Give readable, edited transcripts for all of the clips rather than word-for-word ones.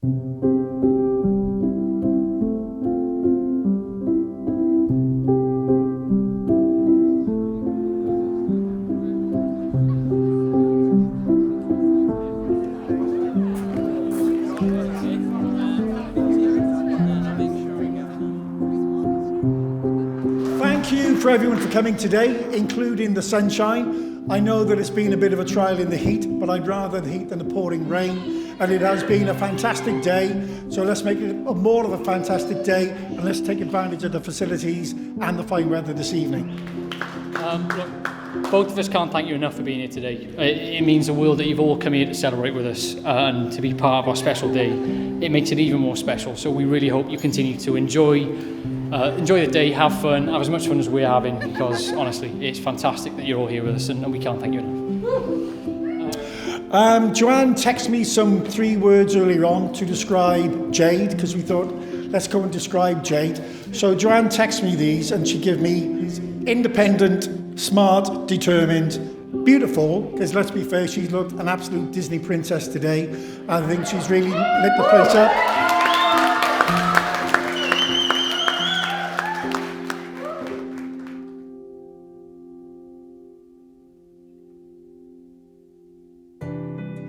Thank you for everyone for coming today, including the sunshine. I know that it's been a bit of a trial in the heat, but I'd rather the heat than the pouring rain. And it has been a fantastic day, so let's make it more of a fantastic day, and let's take advantage of the facilities and the fine weather this evening. Look, both of us can't thank you enough for being here today. It means the world that you've all come here to celebrate with us and to be part of our special day. It makes it even more special, so we really hope you continue to enjoy the day, have fun, have as much fun as we're having, because honestly, it's fantastic that you're all here with us, and we can't thank you enough. Joanne texted me some 3 words earlier on to describe Jade, because we thought, let's go and describe Jade. So Joanne texted me these, and she gave me independent, smart, determined, beautiful, because let's be fair, she's looked an absolute Disney princess today. I think she's really lit the place up.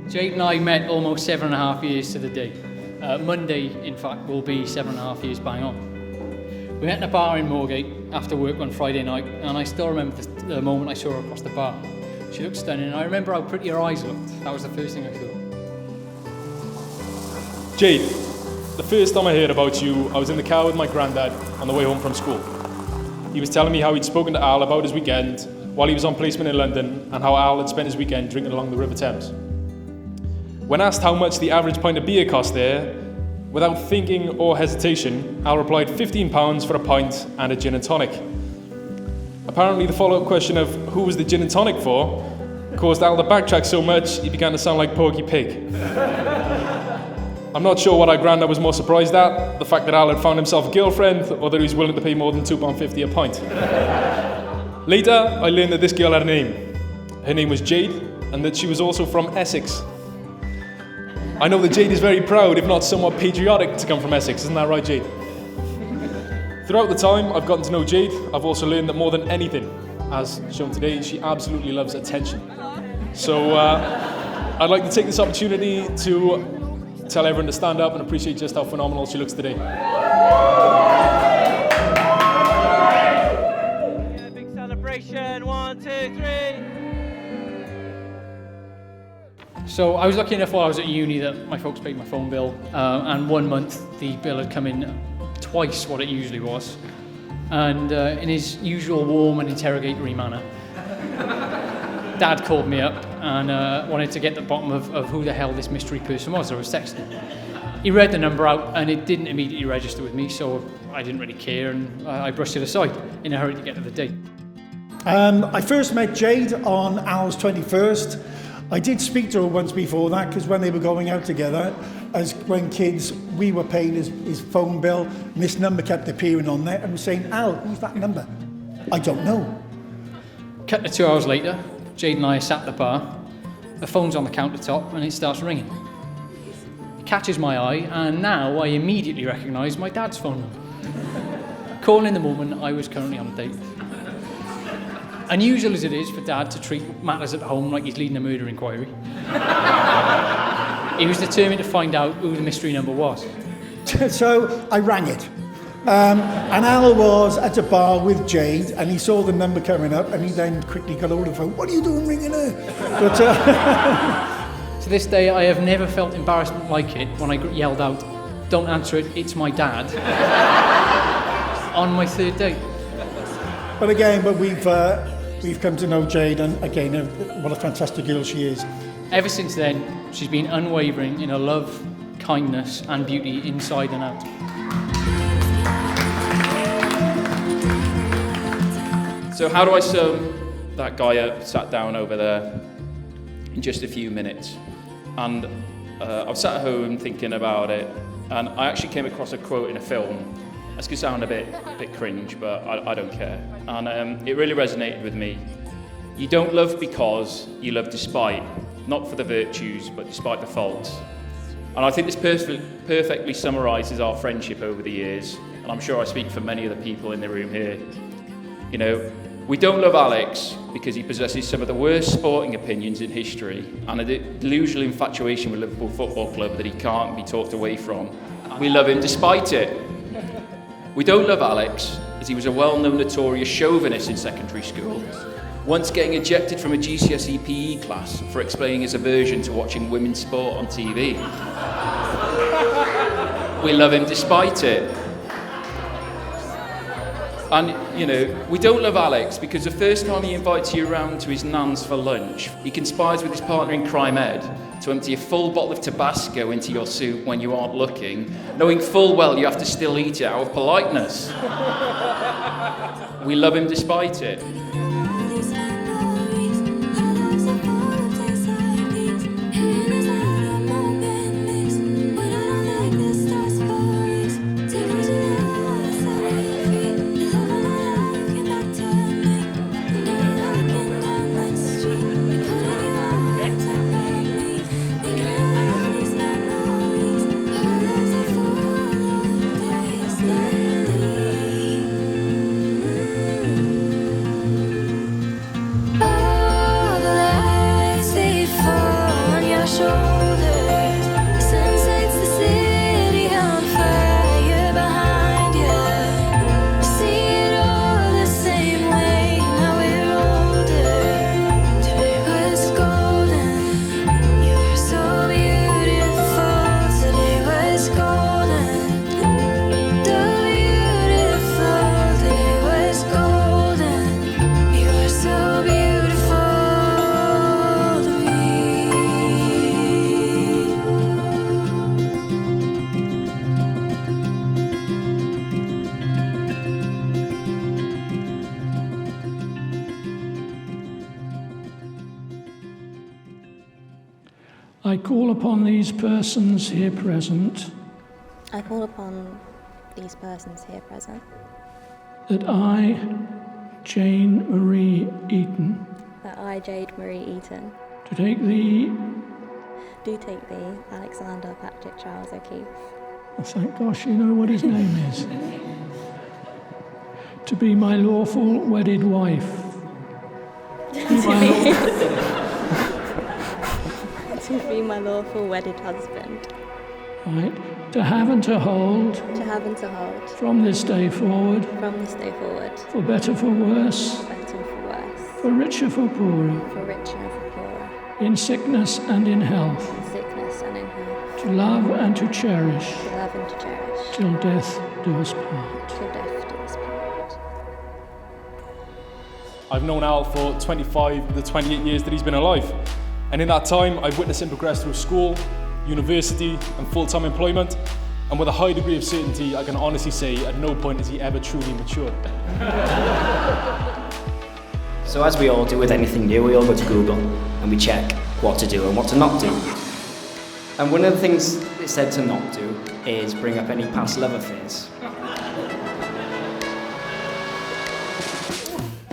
Jade and I met almost 7.5 years to the day. Monday, in fact, will be 7.5 years bang on. We met in a bar in Moorgate after work one Friday night, and I still remember the moment I saw her across the bar. She looked stunning, and I remember how pretty her eyes looked. That was the first thing I thought. Jade, the first time I heard about you, I was in the car with my granddad on the way home from school. He was telling me how he'd spoken to Al about his weekend while he was on placement in London, and how Al had spent his weekend drinking along the River Thames. When asked how much the average pint of beer cost there, without thinking or hesitation, Al replied £15 for a pint and a gin and tonic. Apparently the follow-up question of who was the gin and tonic for caused Al to backtrack so much he began to sound like Porky Pig. I'm not sure what our granddad was more surprised at, the fact that Al had found himself a girlfriend, or that he was willing to pay more than £2.50 a pint. Later, I learned that this girl had a name. Her name was Jade, and that she was also from Essex. I know that Jade is very proud, if not somewhat patriotic, to come from Essex. Isn't that right, Jade? Throughout the time I've gotten to know Jade, I've also learned that more than anything, as shown today, she absolutely loves attention. So I'd like to take this opportunity to tell everyone to stand up and appreciate just how phenomenal she looks today. Yeah, big celebration, 1, 2, 3. So I was lucky enough while I was at uni that my folks paid my phone bill, and 1 month the bill had come in twice what it usually was. And in his usual warm and interrogatory manner, Dad called me up and wanted to get to the bottom of who the hell this mystery person was that I was texting. He read the number out and it didn't immediately register with me, so I didn't really care, and I brushed it aside in a hurry to get to the date. I first met Jade on Al's 21st. I did speak to her once before that, because when they were going out together, as when kids, we were paying his phone bill, and this number kept appearing on there, and was saying, Al, who's that number? I don't know. Cut to 2 hours later, Jade and I are sat at the bar, the phone's on the countertop, and it starts ringing. It catches my eye, and now I immediately recognise my dad's phone number. Calling the woman I was currently on a date with. Unusual as it is for Dad to treat matters at home like he's leading a murder inquiry, he was determined to find out who the mystery number was. So I rang it. And Al was at a bar with Jade, and he saw the number coming up, and he then quickly got hold of the phone. What are you doing ringing her? But, To this day, I have never felt embarrassment like it when I yelled out, "Don't answer it, it's my dad," on my 3rd date. But we've come to know Jade, and again, what a fantastic girl she is. Ever since then, she's been unwavering in her love, kindness, and beauty inside and out. So how do I sum that guy up sat down over there in just a few minutes? And I was sat at home thinking about it, and I actually came across a quote in a film. This could sound a bit cringe, but I don't care. And it really resonated with me. You don't love because you love despite, not for the virtues, but despite the faults. And I think this perfectly summarises our friendship over the years, and I'm sure I speak for many of the people in the room here. You know, we don't love Alex because he possesses some of the worst sporting opinions in history and a delusional infatuation with Liverpool Football Club that he can't be talked away from. We love him despite it. We don't love Alex as he was a well-known notorious chauvinist in secondary school, once getting ejected from a GCSE PE class for explaining his aversion to watching women's sport on TV. We love him despite it. And, you know, we don't love Alex because the first time he invites you around to his nan's for lunch, he conspires with his partner in crime, Ed, to empty a full bottle of Tabasco into your soup when you aren't looking, knowing full well you have to still eat it out of politeness. We love him despite it. I call upon these persons here present I call upon these persons here present that I, Jane Marie Eaton, that I, Jade Marie Eaton, do take thee, Alexander Patrick Charles O'Keefe, oh, thank gosh you know what his name is, to be my lawful wedded wife. to be my lawful wedded husband, Right, to have and to hold from this day forward, for better for worse, for richer for poorer, in sickness and in health, to love and to cherish, till death do us part. I've known Al for 25 of the 28 years that he's been alive. And in that time, I've witnessed him progress through school, university, and full-time employment. And with a high degree of certainty, I can honestly say at no point has he ever truly matured. So as we all do with anything new, we all go to Google and we check what to do and what to not do. And one of the things it said to not do is bring up any past love affairs.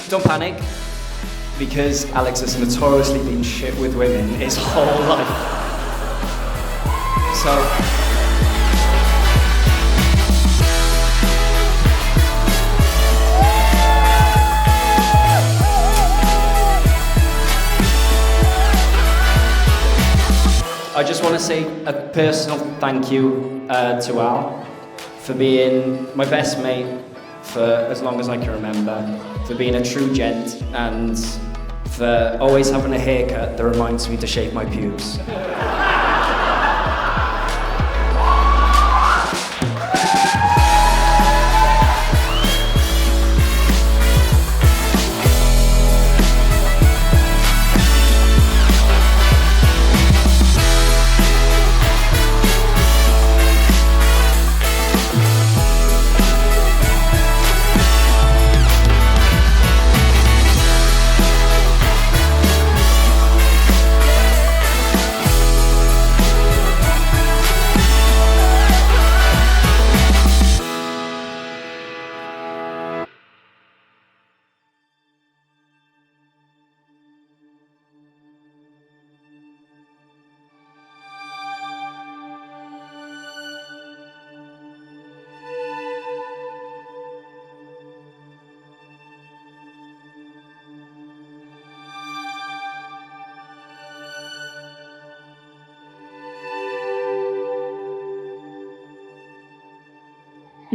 Don't panic, because Alex has notoriously been shit with women his whole life. So, I just want to say a personal thank you to Al for being my best mate for as long as I can remember, for being a true gent, and for always having a haircut that reminds me to shave my pubes.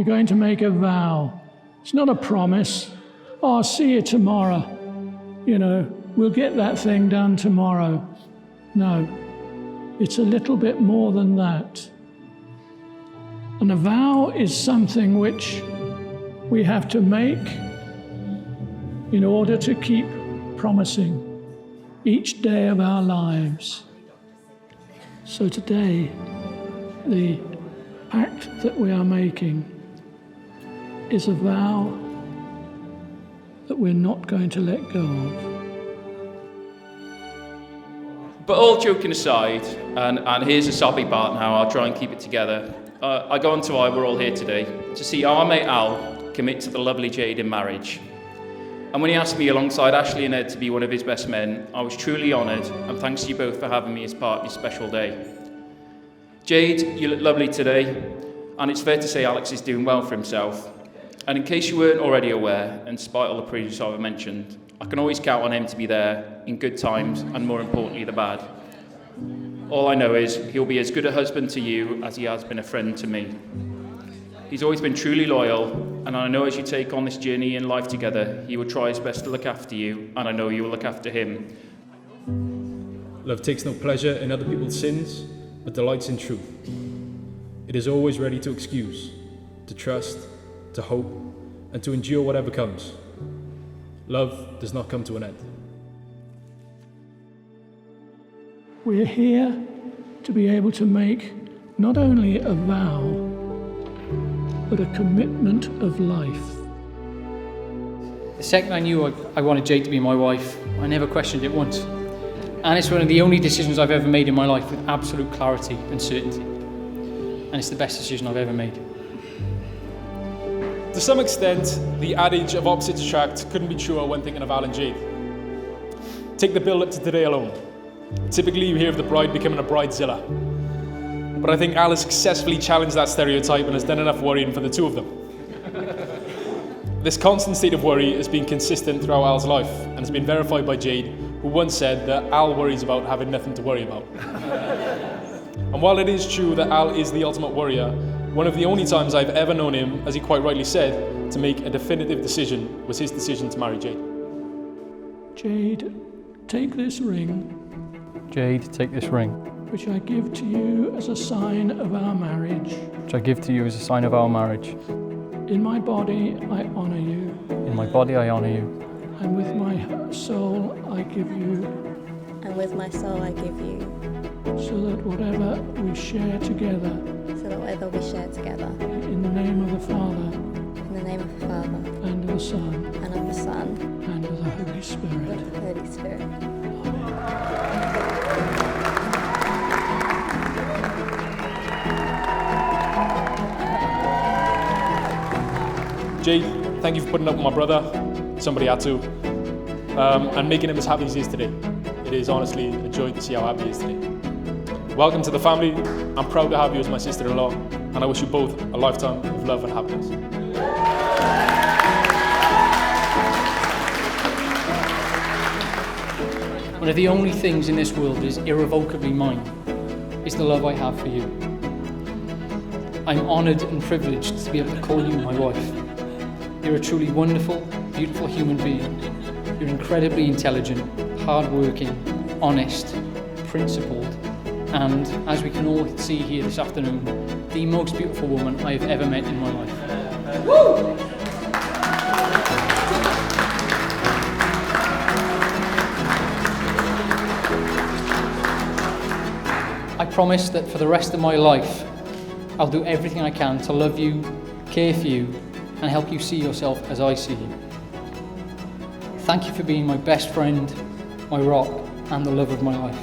You're going to make a vow. It's not a promise. Oh, I'll see you tomorrow. You know, we'll get that thing done tomorrow. No, it's a little bit more than that. And a vow is something which we have to make in order to keep promising each day of our lives. So today, the act that we are making is a vow that we're not going to let go of. But all joking aside, and here's a sobby part now, I'll try and keep it together. I go on to why we're all here today, to see our mate Al commit to the lovely Jade in marriage. And when he asked me alongside Ashley and Ed to be one of his best men, I was truly honoured, and thanks to you both for having me as part of your special day. Jade, you look lovely today, and it's fair to say Alex is doing well for himself. And in case you weren't already aware, and despite all the previous I've mentioned, I can always count on him to be there in good times and more importantly the bad. All I know is he'll be as good a husband to you as he has been a friend to me. He's always been truly loyal, and I know as you take on this journey in life together, he will try his best to look after you, and I know you will look after him. Love takes no pleasure in other people's sins, but delights in truth. It is always ready to excuse, to trust, to hope, and to endure whatever comes. Love does not come to an end. We're here to be able to make not only a vow, but a commitment of life. The second I knew I wanted Jade to be my wife, I never questioned it once. And it's one of the only decisions I've ever made in my life with absolute clarity and certainty. And it's the best decision I've ever made. To some extent, the adage of opposites attract couldn't be truer when thinking of Al and Jade. Take the build up to today alone. Typically you hear of the bride becoming a bridezilla. But I think Al has successfully challenged that stereotype and has done enough worrying for the two of them. This constant state of worry has been consistent throughout Al's life and has been verified by Jade, who once said that Al worries about having nothing to worry about. And while it is true that Al is the ultimate worrier, one of the only times I've ever known him, as he quite rightly said, to make a definitive decision was his decision to marry Jade. Jade, take this ring, Jade, take this ring, which I give to you as a sign of our marriage. which I give to you as a sign of our marriage. In my body, I honour you, In my body I honour you, and with my soul, I give you, And with my soul I give you, so that whatever we share together, so that whatever we share together, in the name of the Father, in the name of the Father, and of the Son, and of the Son, and of the Holy and Spirit. of the Holy Spirit. Jade, thank you for putting up with my brother. Somebody had to. And making him as happy as he is today. It is honestly a joy to see how happy he is today. Welcome to the family. I'm proud to have you as my sister-in-law, and I wish you both a lifetime of love and happiness. One of the only things in this world that is irrevocably mine is the love I have for you. I'm honoured and privileged to be able to call you my wife. You're a truly wonderful, beautiful human being. You're incredibly intelligent, hardworking, honest, principled, and, as we can all see here this afternoon, the most beautiful woman I have ever met in my life. Woo! I promise that for the rest of my life, I'll do everything I can to love you, care for you, and help you see yourself as I see you. Thank you for being my best friend, my rock, and the love of my life.